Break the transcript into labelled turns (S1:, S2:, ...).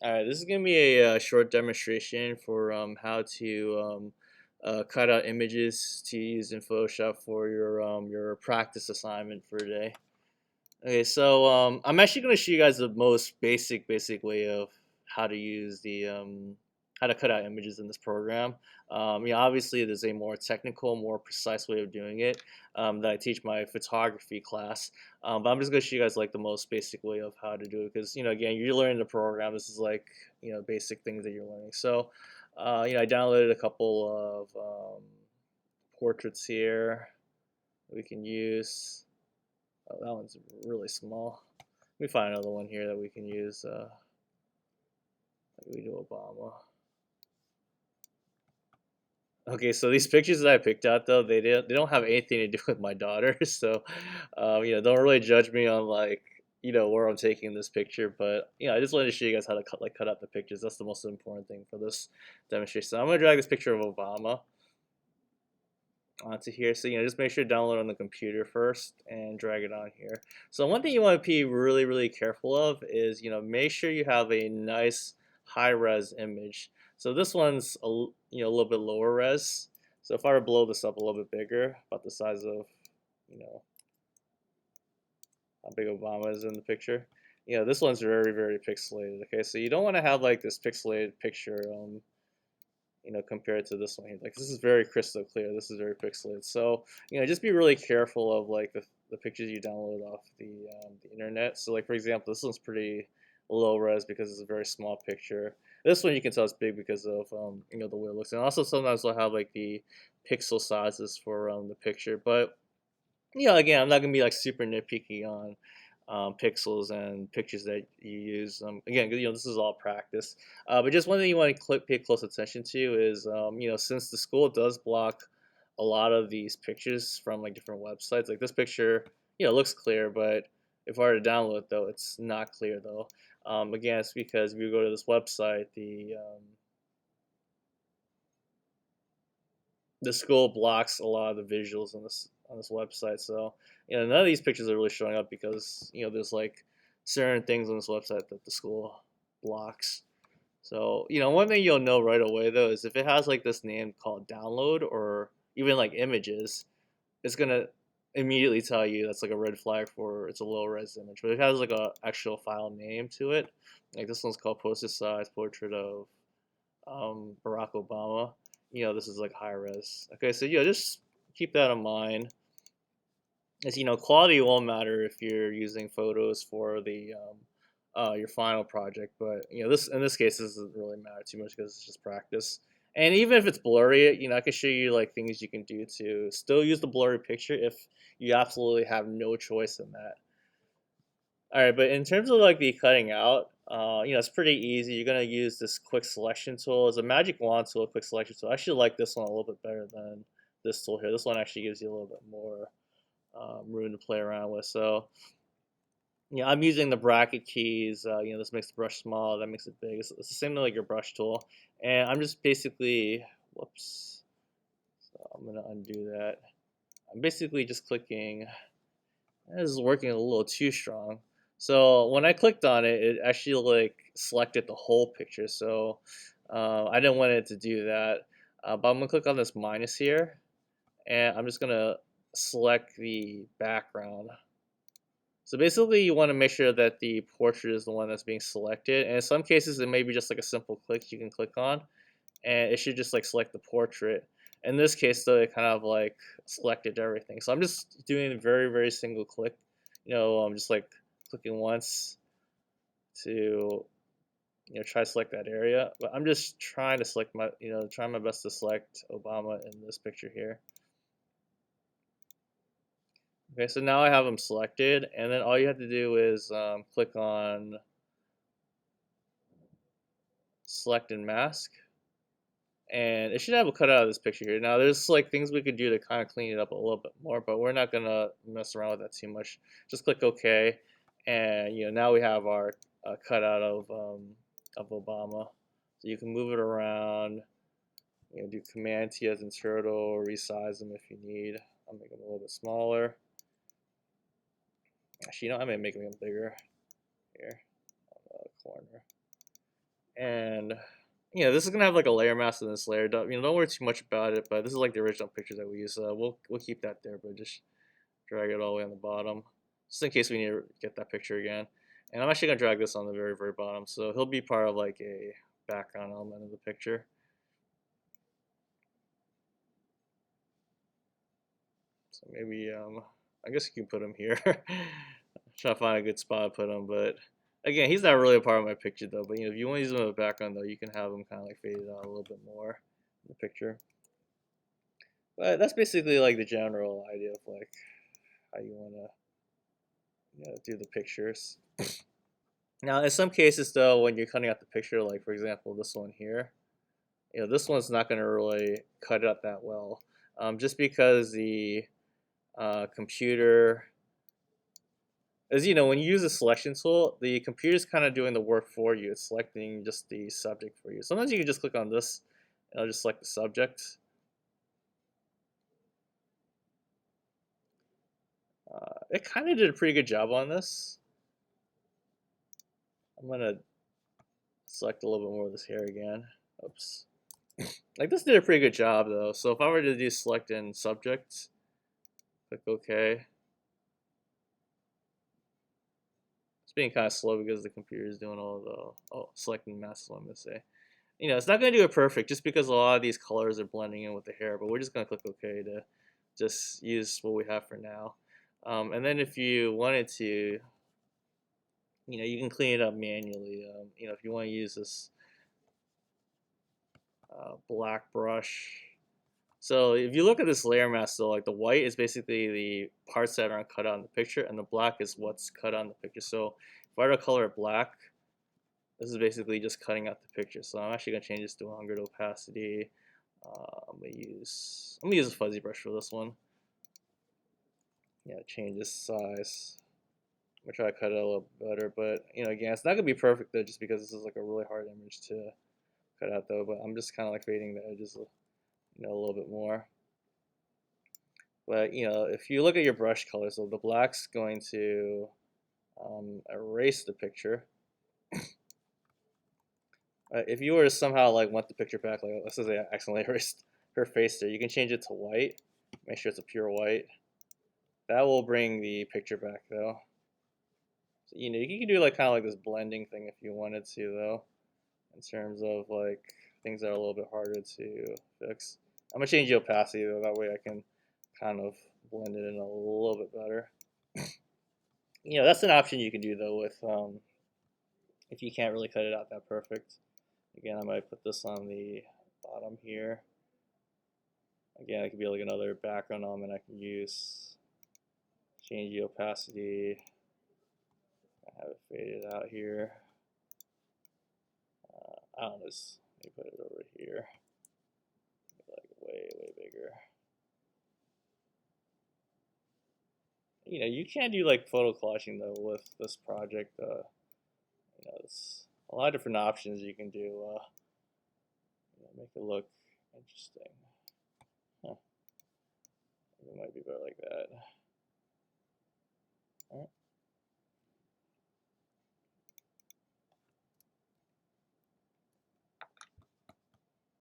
S1: All right, this is going to be a, short demonstration for how to cut out images to use in Photoshop for your practice assignment for today. Okay, so I'm actually going to show you guys the most basic way of how to use the how to cut out images in this program. Obviously, there's a more technical, more precise way of doing it that I teach my photography class. But I'm just going to show you guys like the most basic way of how to do it because again, you're learning the program. This is like basic things that you're learning. So I downloaded a couple of portraits here we can use. Oh, that one's really small. Let me find another one here that we can use. Like we do Obama. Okay, so these pictures that I picked out though, they don't have anything to do with my daughter. So, don't really judge me on like where I'm taking this picture. But I just wanted to show you guys how to cut out the pictures. That's the most important thing for this demonstration. So I'm gonna drag this picture of Obama onto here. So just make sure to download on the computer first and drag it on here. So one thing you want to be really careful of is make sure you have a nice high res image. So this one's a little bit lower res. So if I were to blow this up a little bit bigger, about the size of how big Obama is in the picture. This one's very pixelated. Okay, so you don't want to have like this pixelated picture compared to this one here. Like this is very crystal clear. This is very pixelated. So, just be really careful of like the pictures you download off the internet. So like for example, this one's pretty low res because it's a very small picture. This one you can tell it's big because of the way it looks. And also sometimes they'll have like the pixel sizes for the picture. But again, I'm not gonna be like super nitpicky on pixels and pictures that you use. Again, this is all practice. But just one thing you want to pay close attention to is, since the school does block a lot of these pictures from like different websites, like this picture, looks clear, but if I were to download it though, it's not clear though. Again, it's because if you go to this website, the school blocks a lot of the visuals on this website. So none of these pictures are really showing up because there's like certain things on this website that the school blocks. So one thing you'll know right away though is if it has like this name called download or even like images, it's gonna immediately tell you that's like a red flag for it's a low res image. But if it has like a actual file name to it, like this one's called poster size portrait of Barack Obama. This is like high res. Okay, so just keep that in mind. As quality won't matter if you're using photos for the your final project, but this in this case this doesn't really matter too much because it's just practice. And even if it's blurry, I can show you like things you can do to still use the blurry picture if you absolutely have no choice in that. All right, but in terms of like the cutting out, it's pretty easy. You're gonna use this quick selection tool. It's a magic wand tool, a quick selection tool. I actually like this one a little bit better than this tool here. This one actually gives you a little bit more room to play around with. So, I'm using the bracket keys. This makes the brush small, that makes it big. It's the same like your brush tool, and I'm just basically, whoops. So I'm gonna undo that. I'm basically just clicking. This is working a little too strong. So when I clicked on it, it actually like selected the whole picture. So I didn't want it to do that. But I'm gonna click on this minus here, and I'm just gonna select the background. So basically, you want to make sure that the portrait is the one that's being selected. And in some cases, it may be just like a simple click you can click on, and it should just like select the portrait. In this case, though, it kind of like selected everything. So I'm just doing a very single click. I'm just like clicking once to try to select that area. But I'm just trying to select my trying my best to select Obama in this picture here. Okay, so now I have them selected, and then all you have to do is click on select and mask, and it should have a cutout of this picture here. Now there's like things we could do to kind of clean it up a little bit more, but we're not gonna mess around with that too much. Just click OK, and now we have our cutout of Obama. So you can move it around. Do Command T as in turtle, resize them if you need. I'll make them a little bit smaller. Actually, I may make them bigger here on the corner. And this is gonna have like a layer mask in this layer. Don't worry too much about it. But this is like the original picture that we use. We'll keep that there, but just drag it all the way on the bottom, just in case we need to get that picture again. And I'm actually gonna drag this on the very bottom, so he'll be part of like a background element of the picture. So maybe I guess you can put him here. Trying to find a good spot to put him, but again, he's not really a part of my picture though. But if you want to use him in the background though, you can have him kind of like faded out a little bit more in the picture. But that's basically like the general idea of like how you want to do the pictures. Now, in some cases though, when you're cutting out the picture, like for example this one here, this one's not going to really cut it up that well, just because the computer, as you know, when you use a selection tool, the computer's kind of doing the work for you. It's selecting just the subject for you. Sometimes you can just click on this, and I'll just select the subject. It kind of did a pretty good job on this. I'm gonna select a little bit more of this hair again. Oops. Like this did a pretty good job though. So if I were to do select in subject, click OK. It's being kind of slow because the computer is doing all the selecting masks. I'm gonna say, it's not gonna do it perfect just because a lot of these colors are blending in with the hair. But we're just gonna click OK to just use what we have for now. And then if you wanted to, you can clean it up manually. If you want to use this black brush. So if you look at this layer mask, so like the white is basically the parts that aren't cut out in the picture, and the black is what's cut out in the picture. So if I were to color it black, this is basically just cutting out the picture. So I'm actually gonna change this to 100 opacity. I'm gonna use a fuzzy brush for this one. Change this size. I'm gonna try to cut it a little better, but again, it's not gonna be perfect though, just because this is like a really hard image to cut out though. But I'm just kind of like fading the edges, a little bit more. But if you look at your brush color, so the black's going to erase the picture. If you were to somehow like want the picture back, like let's say I accidentally erased her face there, you can change it to white. Make sure it's a pure white. That will bring the picture back though. So, you can do like kind of like this blending thing if you wanted to though, in terms of like things that are a little bit harder to fix. I'm gonna change the opacity though, that way I can kind of blend it in a little bit better. That's an option you can do though with if you can't really cut it out that perfect. Again, I might put this on the bottom here. Again, it could be like another background element I can use. Change the opacity. I have it faded out here. I don't know, let me put it over here. Like way bigger. You can't do like photo collaging though with this project. There's a lot of different options you can do. Make it look interesting. Huh. It might be better like that. All right.